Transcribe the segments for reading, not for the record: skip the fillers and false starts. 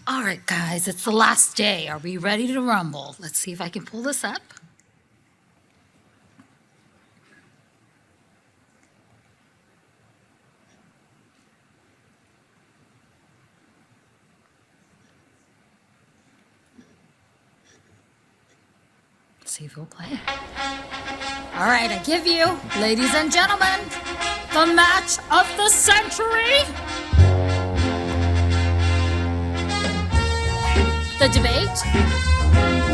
All right, guys, it's the last day. Are we ready to rumble? Let's see if I can pull this up. See if it'll play. All right, I give you, ladies and gentlemen, the match of the century. The debate,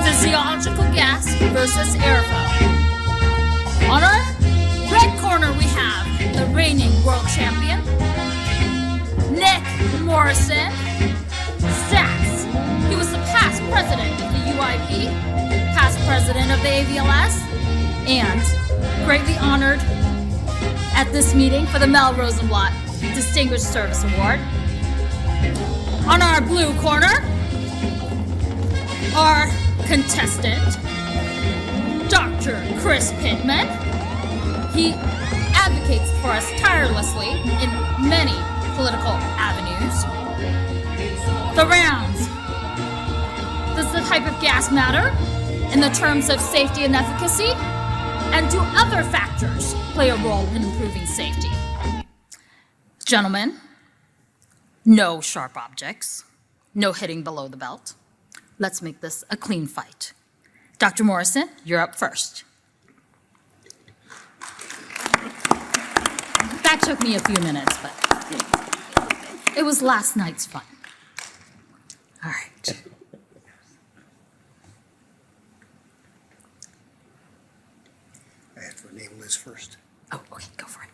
physiological gas versus airflow. On our red corner, we have the reigning world champion, Nick Morrison. Stats. He was the past president of the UIP, past president of the AVLS, and greatly honored at this meeting for the Mel Rosenblatt Distinguished Service Award. On our blue corner, our contestant, Dr. Chris Pittman. He advocates for us tirelessly in many political avenues. The rounds. Does the type of gas matter in the terms of safety and efficacy? And do other factors play a role in improving safety? Gentlemen, no sharp objects, no hitting below the belt. Let's make this a clean fight. Dr. Morrison, you're up first. That took me a few minutes, but it was last night's fun. All right. I have to enable this first. Oh, okay, go for it.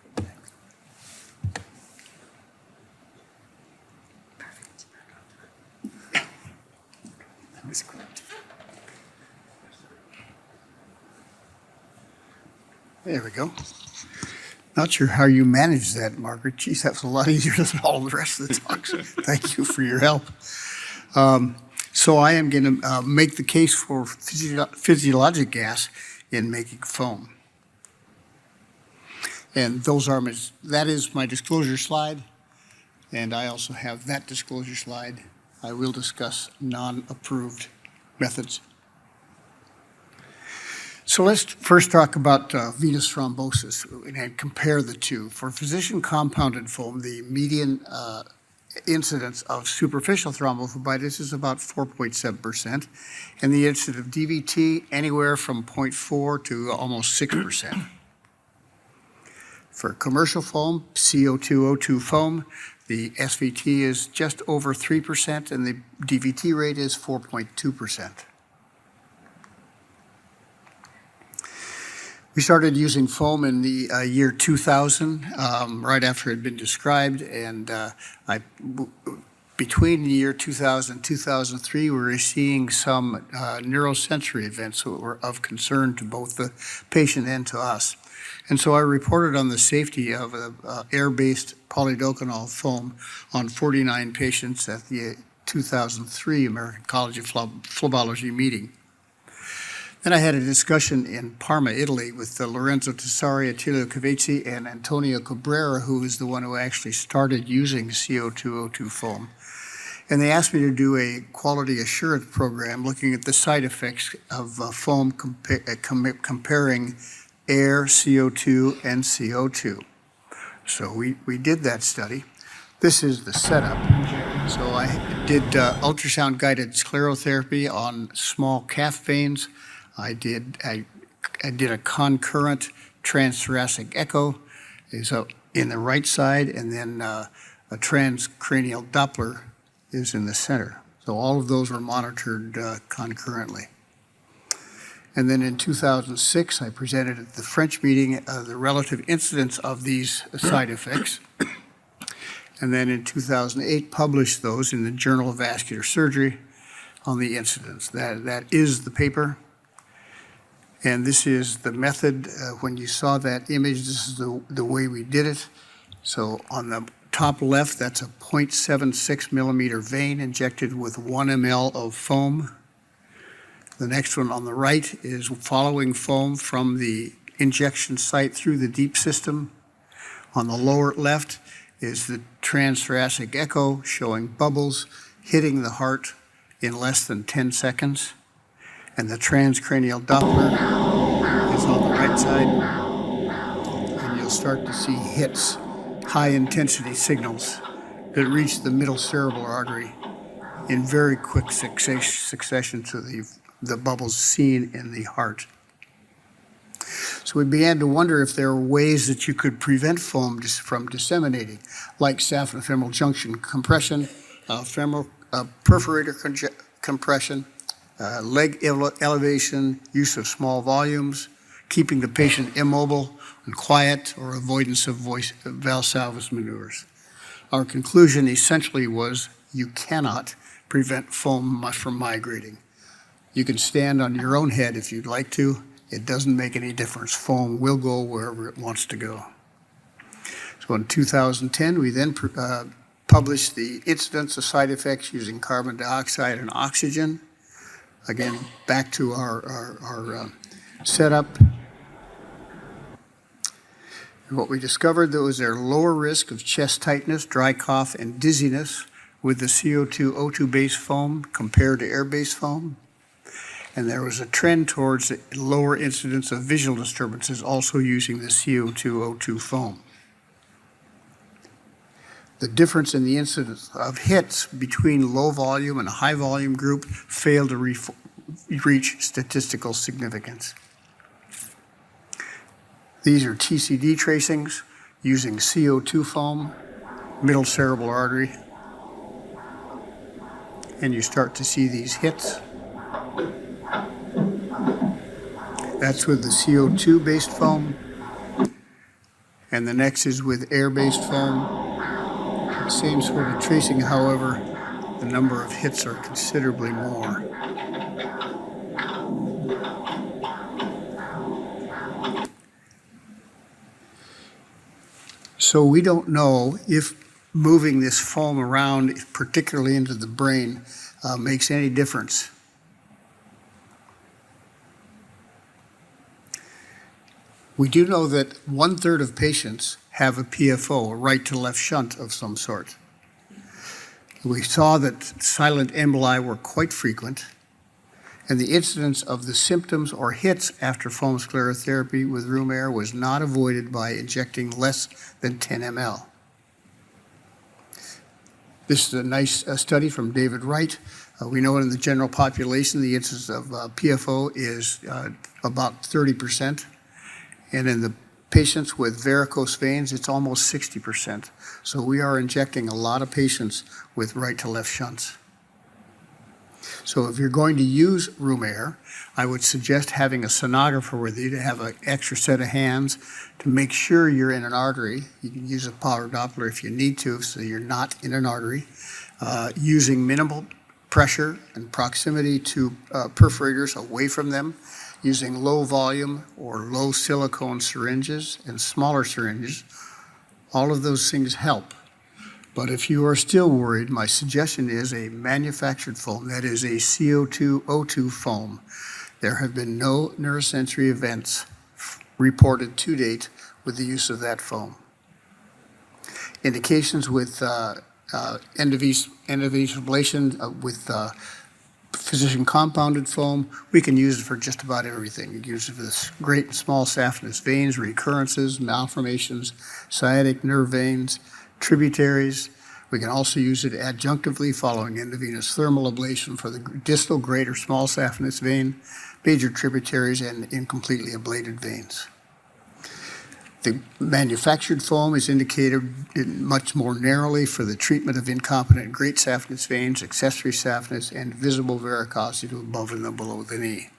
Perfect. That is correct. There we go. Not sure how you manage that, Margaret. Geez, that was a lot easier than all the rest of the talks. Thank you for your help. So I am going to make the case for physiologic gas in making foam. And that is my disclosure slide. And I also have that disclosure slide. I will discuss non-approved methods. So let's first talk about venous thrombosis and compare the two. For physician-compounded foam, the median incidence of superficial thrombophlebitis is about 4.7%, and the incidence of DVT anywhere from 0.4 to almost 6%. For commercial foam, CO2O2 foam, the SVT is just over 3%, and the DVT rate is 4.2%. We started using foam in the year 2000, right after it had been described, and between the year 2000 and 2003, we were seeing some neurosensory events that were of concern to both the patient and to us. And so I reported on the safety of air-based polydocanol foam on 49 patients at the 2003 American College of Phlebology meeting. Then I had a discussion in Parma, Italy, with Lorenzo Tessari, Attilio Cavezzi, and Antonio Cabrera, who is the one who actually started using CO2O2 foam. And they asked me to do a quality assurance program looking at the side effects of foam comparing air, CO2, and CO2. So we did that study. This is the setup. So I did ultrasound-guided sclerotherapy on small calf veins. I did a concurrent transthoracic echo is in the right side, and then a transcranial Doppler is in the center. So all of those were monitored concurrently. And then in 2006, I presented at the French meeting the relative incidence of these side effects. And then in 2008, published those in the Journal of Vascular Surgery on the incidence. That is the paper. And this is the method. When you saw that image, this is the way we did it. So on the top left, that's a 0.76 millimeter vein injected with 1 ml of foam. The next one on the right is following foam from the injection site through the deep system. On the lower left is the transthoracic echo showing bubbles. hitting the heart in less than 10 seconds. And the transcranial Doppler is on the right side. And you'll start to see hits, high-intensity signals that reach the middle cerebral artery in very quick succession to the bubbles seen in the heart. So we began to wonder if there were ways that you could prevent foam from disseminating, like saphenofemoral junction compression, femoral perforator compression, leg elevation, use of small volumes, keeping the patient immobile and quiet, or avoidance of Valsalva's maneuvers. Our conclusion essentially was you cannot prevent foam from migrating. You can stand on your own head if you'd like to. It doesn't make any difference. Foam will go wherever it wants to go. So in 2010, we then published the incidence of side effects using carbon dioxide and oxygen. Again, back to our setup. And what we discovered that was there lower risk of chest tightness, dry cough, and dizziness with the CO2 O2-based foam compared to air-based foam. And there was a trend towards a lower incidence of visual disturbances also using the CO2 O2 foam. The difference in the incidence of hits between low volume and a high volume group failed to reach statistical significance. These are TCD tracings using CO2 foam, middle cerebral artery, and you start to see these hits. That's with the CO2-based foam, and the next is with air-based foam. Same sort of tracing, however, the number of hits are considerably more. So we don't know if moving this foam around, particularly into the brain, makes any difference. We do know that 1/3 of patients have a PFO, a right to left shunt of some sort. We saw that silent emboli were quite frequent, and the incidence of the symptoms or hits after foam sclerotherapy with room air was not avoided by injecting less than 10 ml. This is a nice study from David Wright. We know in the general population the incidence of PFO is about 30%. And in the patients with varicose veins, it's almost 60%. So we are injecting a lot of patients with right to left shunts. So if you're going to use room air, I would suggest having a sonographer with you to have an extra set of hands to make sure you're in an artery. You can use a power Doppler if you need to, so you're not in an artery. Using minimal pressure and proximity to perforators away from them, using low volume or low silicone syringes and smaller syringes. All of those things help. But if you are still worried, my suggestion is a manufactured foam, that is a CO2 O2 foam. There have been no neurosensory events reported to date with the use of that foam. Indications with end-of-use ablation with physician compounded foam, we can use it for just about everything. You can use it for this great and small saphenous veins, recurrences, malformations, sciatic nerve veins, tributaries. We can also use it adjunctively following endovenous thermal ablation for the distal, great, or small saphenous vein, major tributaries, and incompletely ablated veins. The manufactured foam is indicated much more narrowly for the treatment of incompetent great saphenous veins, accessory saphenous, and visible varicosity above and below the knee.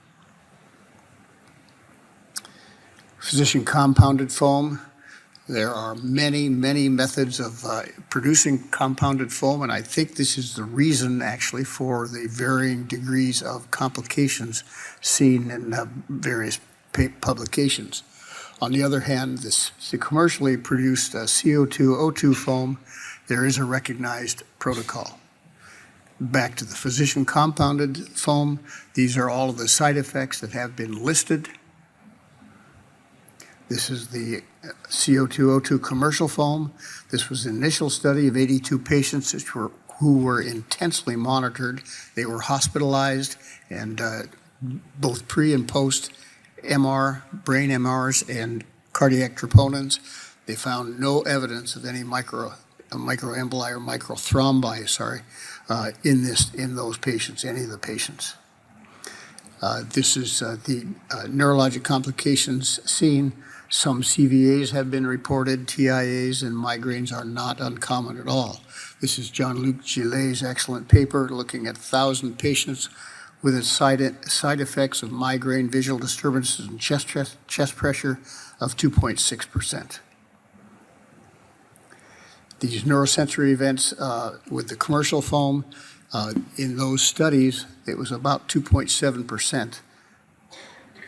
Physician compounded foam. There are many, many methods of producing compounded foam, and I think this is the reason actually for the varying degrees of complications seen in various publications. On the other hand, the commercially produced CO2 O2 foam, there is a recognized protocol. Back to the physician compounded foam, these are all of the side effects that have been listed. This is the CO2 O2 commercial foam. This was an initial study of 82 patients who were intensely monitored. They were hospitalized, and both pre and post MR, brain MRs, and cardiac troponins. They found no evidence of any microemboli or microthrombi, in those patients, any of the patients. This is the neurologic complications seen. Some CVAs have been reported, TIAs, and migraines are not uncommon at all. This is Jean-Luc Gillet's excellent paper looking at 1,000 patients with its side effects of migraine, visual disturbances, and chest pressure of 2.6%. These neurosensory events with the commercial foam, in those studies, it was about 2.7%.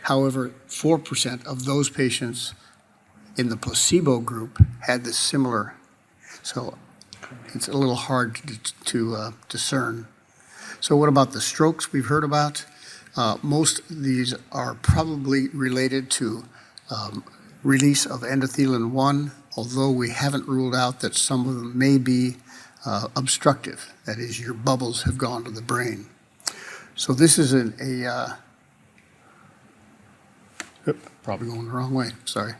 However, 4% of those patients in the placebo group had this similar, so it's a little hard to discern. So what about the strokes we've heard about? Most of these are probably related to release of endothelin-1, although we haven't ruled out that some of them may be obstructive. That is, your bubbles have gone to the brain. So this is probably going the wrong way, sorry.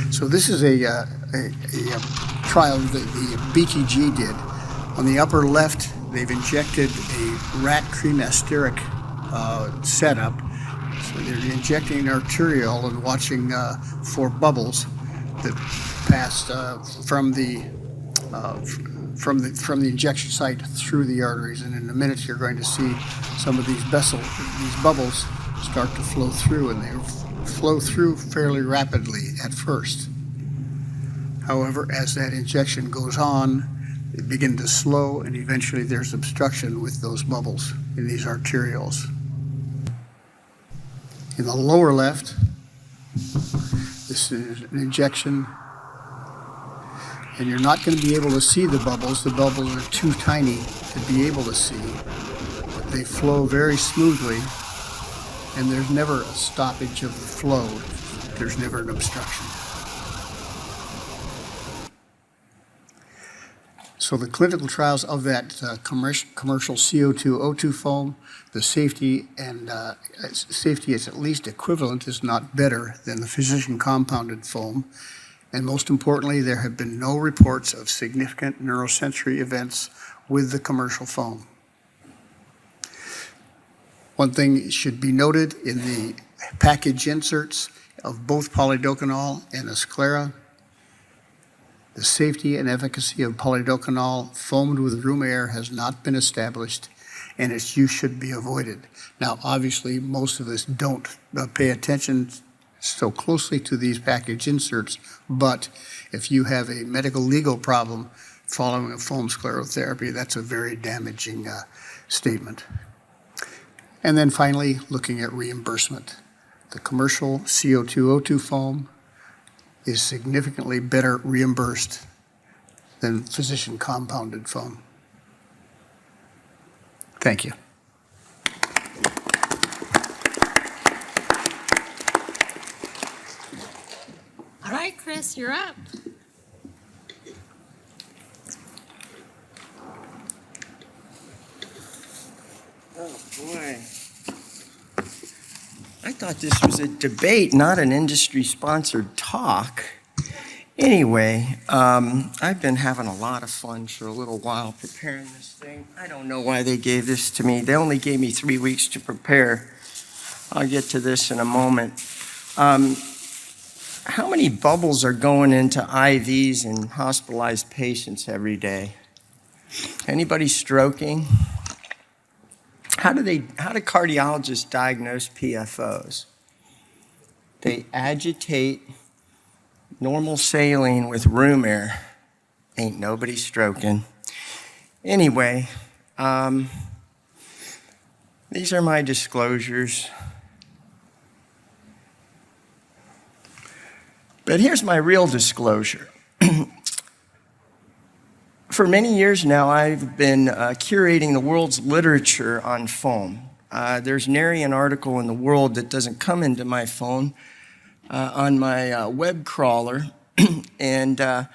So this is a trial that the BTG did. On the upper left, they've injected a rat cremasteric setup. So they're injecting an arteriole and watching for bubbles that passed from the injection site through the arteries. And in a minute, you're going to see some of these bubbles start to flow through, and they flow through fairly rapidly at first. However, as that injection goes on, they begin to slow, and eventually there's obstruction with those bubbles in these arterioles. In the lower left, this is an injection, and you're not going to be able to see the bubbles. The bubbles are too tiny to be able to see. But they flow very smoothly, and there's never a stoppage of the flow. There's never an obstruction. So the clinical trials of that commercial CO2 O2 foam, the safety is at least equivalent, is not better than the physician compounded foam. And most importantly, there have been no reports of significant neurosensory events with the commercial foam. One thing should be noted in the package inserts of both polydocanol and Sclera, the safety and efficacy of polydocanol foamed with room air has not been established, and its use should be avoided. Now, obviously, most of us don't pay attention so closely to these package inserts, but if you have a medical legal problem following a foam sclerotherapy, that's a very damaging statement. And then finally, looking at reimbursement. The commercial CO2 O2 foam is significantly better reimbursed than physician compounded foam. Thank you. All right, Chris, you're up. Oh, boy. I thought this was a debate, not an industry-sponsored talk. Anyway, I've been having a lot of fun for a little while preparing this thing. I don't know why they gave this to me. They only gave me 3 weeks to prepare. I'll get to this in a moment. How many bubbles are going into IVs in hospitalized patients every day? Anybody stroking? How do cardiologists diagnose PFOs? They agitate normal saline with room air. Ain't nobody stroking. Anyway, these are my disclosures. But here's my real disclosure. For many years now, I've been curating the world's literature on foam. There's nary an article in the world that doesn't come into my phone on my web crawler. And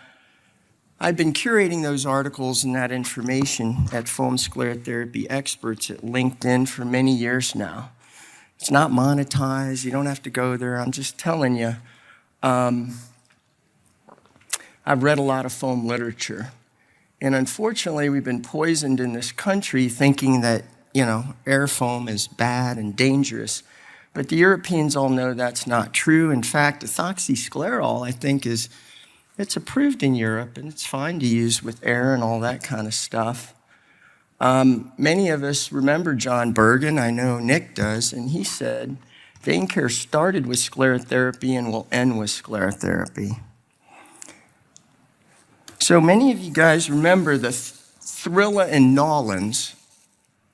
I've been curating those articles and that information at Foam Sclerotherapy Experts at LinkedIn for many years now. It's not monetized. You don't have to go there. I'm just telling you. I've read a lot of foam literature. And unfortunately, we've been poisoned in this country thinking that, air foam is bad and dangerous. But the Europeans all know that's not true. In fact, ethoxysclerol, I think, it's approved in Europe, and it's fine to use with air and all that kind of stuff. Many of us remember John Bergen. I know Nick does, and he said, vein care started with sclerotherapy and will end with sclerotherapy. So many of you guys remember the Thrilla and Nollins,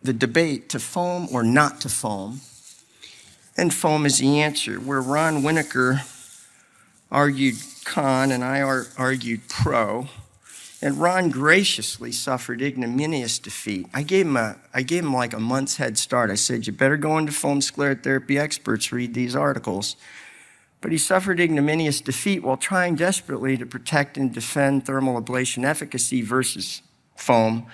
the debate to foam or not to foam. And foam is the answer, where Ron Winokur argued con and I argued pro. And Ron graciously suffered ignominious defeat. I gave him like a month's head start. I said, you better go into Foam Sclerotherapy Experts, read these articles. But he suffered ignominious defeat while trying desperately to protect and defend thermal ablation efficacy versus foam,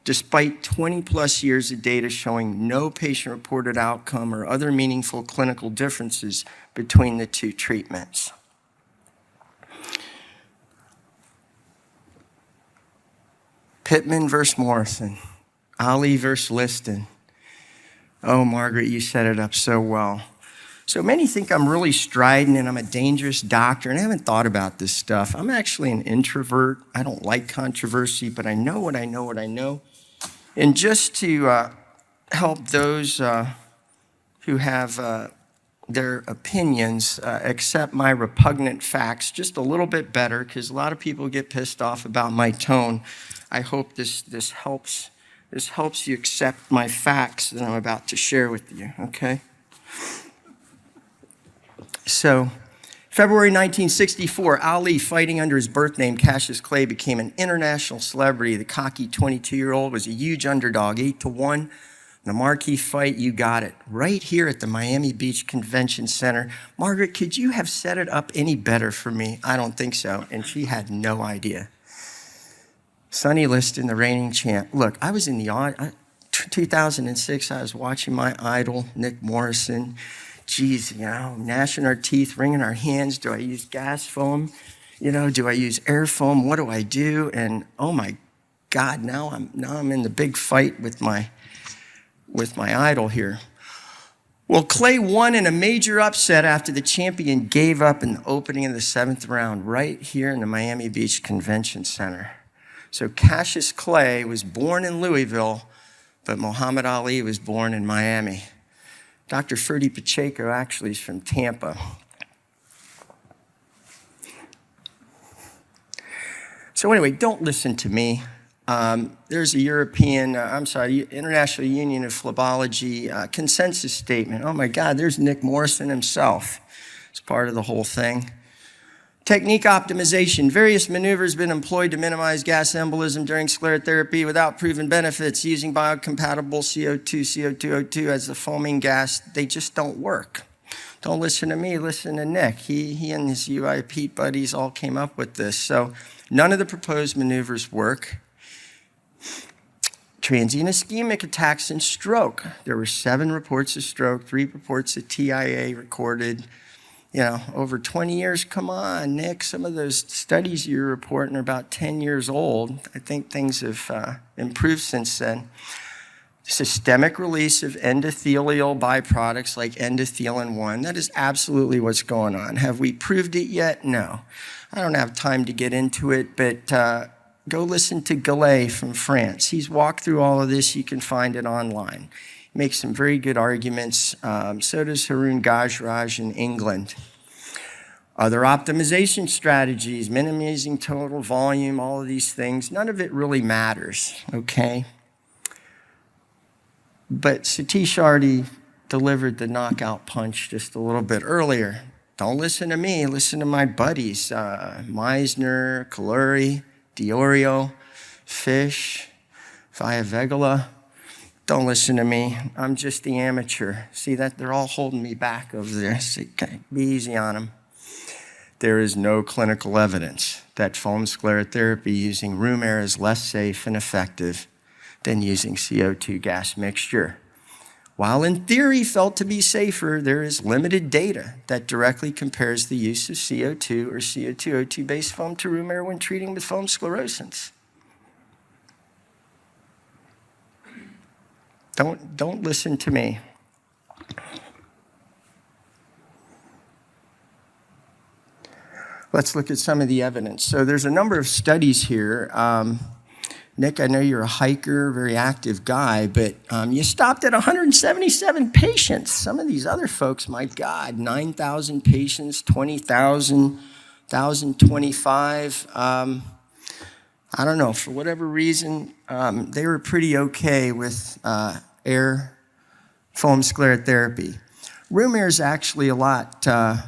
despite 20+ years of data showing no patient-reported outcome or other meaningful clinical differences between the two treatments. Pittman versus Morrison, Ali versus Liston. Oh, Margaret, you set it up so well. So many think I'm really strident and I'm a dangerous doctor, and I haven't thought about this stuff. I'm actually an introvert. I don't like controversy, but I know what I know. And just to help those who have their opinions accept my repugnant facts just a little bit better, because a lot of people get pissed off about my tone. I hope this helps you accept my facts that I'm about to share with you, okay? So, February 1964, Ali, fighting under his birth name, Cassius Clay, became an international celebrity. The cocky 22-year-old was a huge underdog, 8-1. The marquee fight, you got it, right here at the Miami Beach Convention Center. Margaret, could you have set it up any better for me? I don't think so. And she had no idea. Sonny Liston, the reigning champ. Look, I was in the 2006, I was watching my idol, Nick Morrison. Geez, gnashing our teeth, wringing our hands. Do I use gas foam? Do I use air foam? What do I do? And oh my God, now I'm in the big fight with my idol here. Well, Clay won in a major upset after the champion gave up in the opening of the 7th round right here in the Miami Beach Convention Center. So Cassius Clay was born in Louisville, but Muhammad Ali was born in Miami. Dr. Ferdy Pacheco actually is from Tampa. So anyway, don't listen to me. There's a International Union of Phlebology consensus statement. Oh my God, there's Nick Morrison himself. It's part of the whole thing. Technique optimization. Various maneuvers have been employed to minimize gas embolism during sclerotherapy without proven benefits. Using biocompatible CO2, CO2O2 as the foaming gas, they just don't work. Don't listen to me, listen to Nick. He and his UIP buddies all came up with this. So none of the proposed maneuvers work. Transient ischemic attacks and stroke. There were 7 reports of stroke, 3 reports of TIA recorded. Over 20 years, come on, Nick, some of those studies you're reporting are about 10 years old. I think things have improved since then. Systemic release of endothelial byproducts like endothelin-1. That is absolutely what's going on. Have we proved it yet? No. I don't have time to get into it, but go listen to Gallet from France. He's walked through all of this. You can find it online. Makes some very good arguments. So does Haroon Gajraj in England. Other optimization strategies, minimizing total volume, all of these things, none of it really matters, okay? But Satish already delivered the knockout punch just a little bit earlier. Don't listen to me, listen to my buddies, Meisner, Kaluri, Diorio, Fish, Vayavegala. Don't listen to me. I'm just the amateur. See that? They're all holding me back over there. So be easy on them. there is no clinical evidence that foam sclerotherapy using room air is less safe and effective than using CO2 gas mixture. While in theory felt to be safer, there is limited data that directly compares the use of CO2 or CO2O2-based foam to room air when treating with foam sclerosants. Don't listen to me. Let's look at some of the evidence. So there's a number of studies here. Nick, I know you're a hiker, very active guy, but you stopped at 177 patients. Some of these other folks, my God, 9,000 patients, 20,000, 1,025. I don't know, for whatever reason, they were pretty okay with air foam sclerotherapy. Room air is actually a lot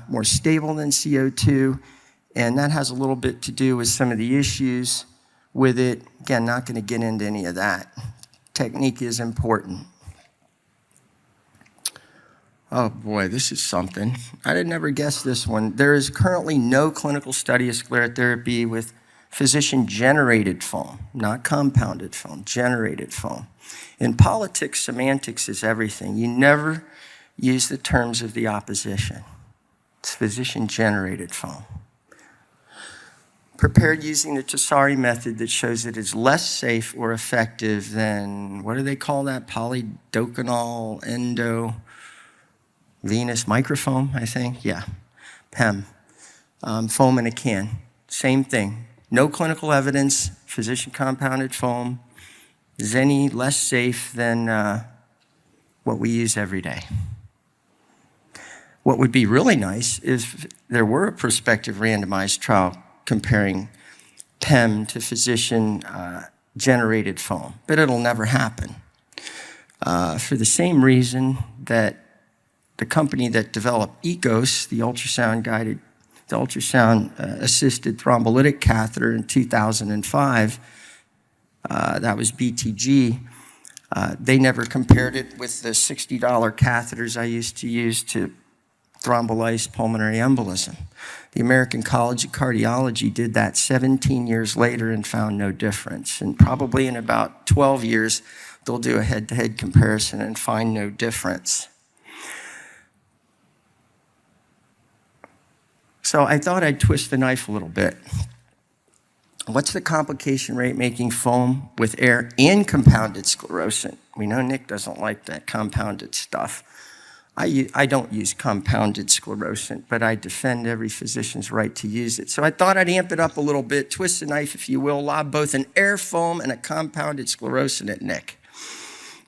more stable than CO2, and that has a little bit to do with some of the issues with it. Again, not going to get into any of that. Technique is important. Oh boy, this is something. I didn't ever guess this one. There is currently no clinical study of sclerotherapy with physician-generated foam, not compounded foam, generated foam. In politics, semantics is everything. You never use the terms of the opposition. It's physician-generated foam. Prepared using the Tessari method that shows it is less safe or effective than, what do they call that? Polydocanol endovenous microfoam, I think? Yeah, PEM. Foam in a can. Same thing. No clinical evidence, physician-compounded foam is any less safe than what we use every day. What would be really nice is if there were a prospective randomized trial comparing PEM to physician-generated foam, but it'll never happen. For the same reason that the company that developed ECOS, the ultrasound-assisted thrombolytic catheter in 2005, that was BTG, they never compared it with the $60 catheters I used to use to thrombolyze pulmonary embolism. The American College of Cardiology did that 17 years later and found no difference. And probably in about 12 years, they'll do a head-to-head comparison and find no difference. So I thought I'd twist the knife a little bit. What's the complication rate making foam with air and compounded sclerosant? We know Nick doesn't like that compounded stuff. I don't use compounded sclerosant, but I defend every physician's right to use it. So I thought I'd amp it up a little bit, twist the knife, if you will, lob both an air foam and a compounded sclerosant at Nick.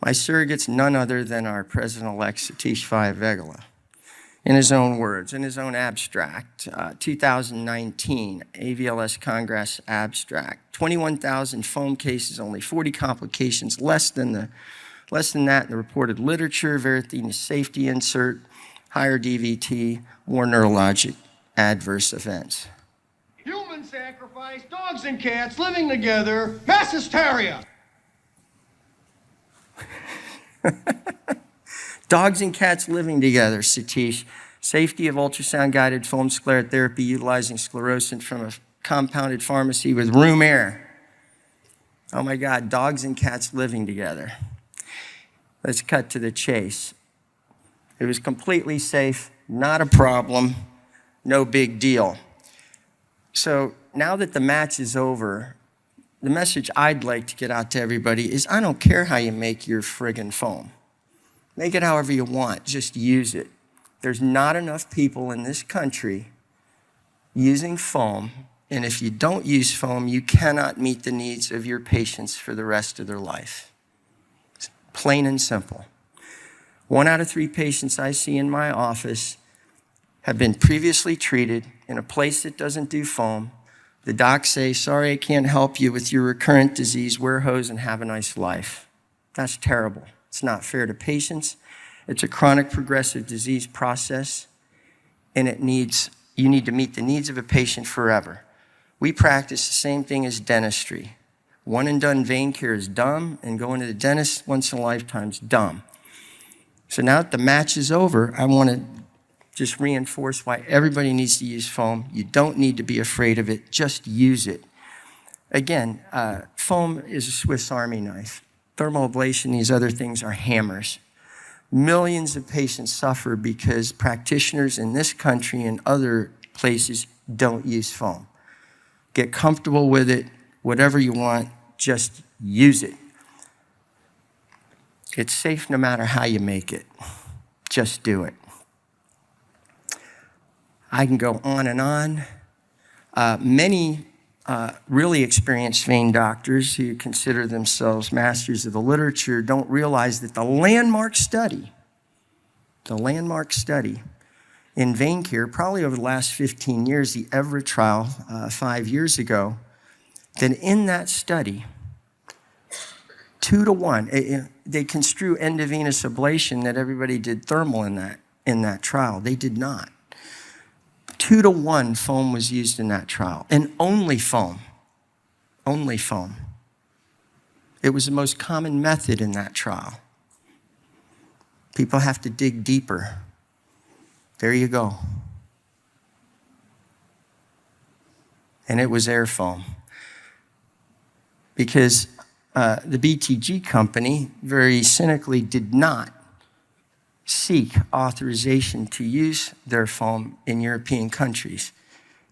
My surrogate's none other than our President-elect Satish Vegala. In his own words, in his own abstract, 2019 AVLS Congress abstract, 21,000 foam cases, only 40 complications, less than that in the reported literature, Varithena safety insert, higher DVT, more neurologic adverse events. Human sacrifice, dogs and cats living together, mass hysteria. Dogs and cats living together, Satish. Safety of ultrasound-guided foam sclerotherapy utilizing sclerosant from a compounded pharmacy with room air. Oh my God, dogs and cats living together. Let's cut to the chase. It was completely safe, not a problem, no big deal. So now that the match is over, the message I'd like to get out to everybody is I don't care how you make your friggin' foam. Make it however you want, just use it. There's not enough people in this country using foam, and if you don't use foam, you cannot meet the needs of your patients for the rest of their life. It's plain and simple. 1 out of 3 patients I see in my office have been previously treated in a place that doesn't do foam. The docs say, sorry, I can't help you with your recurrent disease, wear hose and have a nice life. That's terrible. It's not fair to patients. It's a chronic progressive disease process, and you need to meet the needs of a patient forever. We practice the same thing as dentistry. One and done vein care is dumb, and going to the dentist once in a lifetime is dumb. So now that the match is over, I want to just reinforce why everybody needs to use foam. You don't need to be afraid of it. Just use it. Again, foam is a Swiss Army knife. Thermal ablation, these other things are hammers. Millions of patients suffer because practitioners in this country and other places don't use foam. Get comfortable with it, whatever you want, just use it. It's safe no matter how you make it. Just do it. I can go on and on. Many really experienced vein doctors who consider themselves masters of the literature don't realize that the landmark study in vein care, probably over the last 15 years, the Everett trial 5 years ago, that in that study, 2 to 1, they construe endovenous ablation that everybody did thermal in that trial. They did not. 2 to 1 foam was used in that trial, and only foam. Only foam. It was the most common method in that trial. People have to dig deeper. There you go. And it was air foam. Because the BTG company very cynically did not seek authorization to use their foam in European countries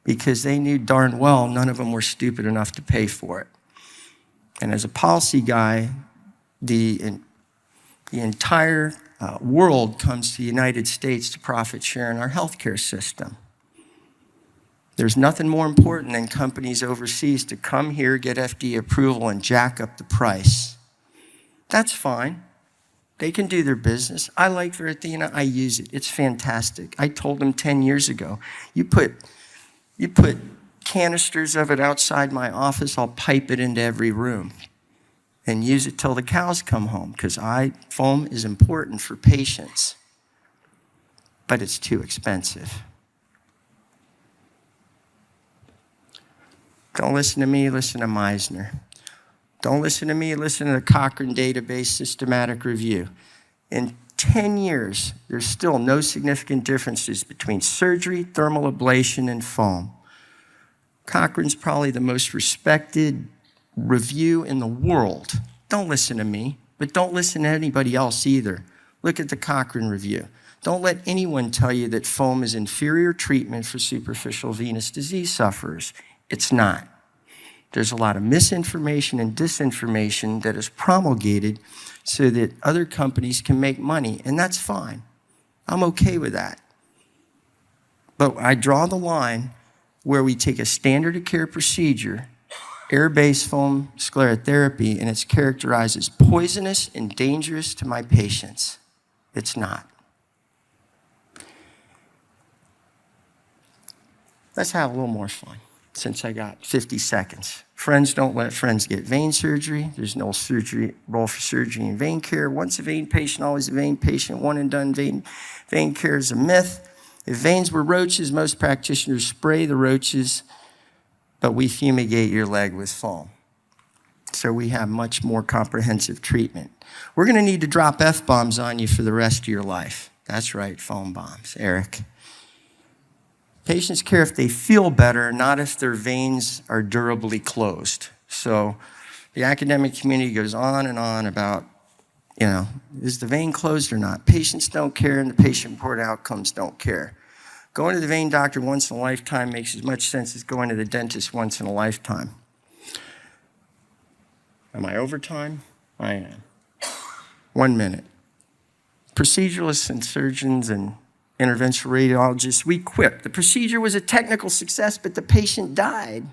because they knew darn well none of them were stupid enough to pay for it. And as a policy guy, the entire world comes to the United States to profit share in our healthcare system. There's nothing more important than companies overseas to come here, get FDA approval, and jack up the price. That's fine. They can do their business. I like Verathena. I use it. It's fantastic. I told them 10 years ago, you put canisters of it outside my office, I'll pipe it into every room and use it till the cows come home because foam is important for patients, but it's too expensive. Don't listen to me, listen to Meisner. Don't listen to me, listen to the Cochrane Database Systematic Review. In 10 years, there's still no significant differences between surgery, thermal ablation, and foam. Cochrane's probably the most respected review in the world. Don't listen to me, but don't listen to anybody else either. Look at the Cochrane Review. Don't let anyone tell you that foam is inferior treatment for superficial venous disease sufferers. It's not. There's a lot of misinformation and disinformation that is promulgated so that other companies can make money, and that's fine. I'm okay with that. But I draw the line where we take a standard of care procedure, air-based foam sclerotherapy, and it's characterized as poisonous and dangerous to my patients. It's not. Let's have a little more fun, since I got 50 seconds. Friends don't let friends get vein surgery. There's no role for surgery in vein care. Once a vein patient, always a vein patient. One and done vein care is a myth. If veins were roaches, most practitioners spray the roaches, but we fumigate your leg with foam. So we have much more comprehensive treatment. We're gonna need to drop F-bombs on you for the rest of your life. That's right, foam bombs, Eric. Patients care if they feel better, not if their veins are durably closed. So the academic community goes on and on about, is the vein closed or not? Patients don't care, and the patient-reported outcomes don't care. Going to the vein doctor once in a lifetime makes as much sense as going to the dentist once in a lifetime. Am I over time? I am. 1 minute. Proceduralists and surgeons and interventional radiologists, we quip. The procedure was a technical success, but the patient died.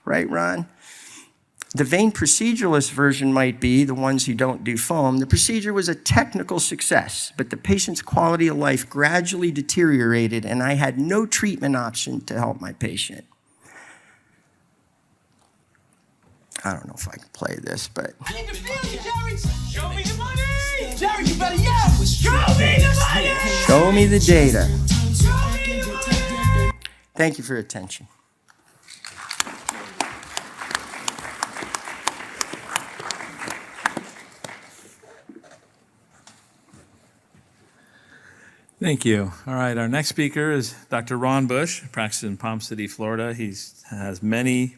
Right, Ron? The vein proceduralist version might be the ones who don't do foam. The procedure was a technical success, but the patient's quality of life gradually deteriorated, and I had no treatment option to help my patient. I don't know if I can play this, but... Show me the money! Jerry, you better yell! Show me the money! Show me the data. Thank you for your attention. Thank Thank you. All right, our next speaker is Dr. Ron Bush, practices in Palm City, Florida. He has many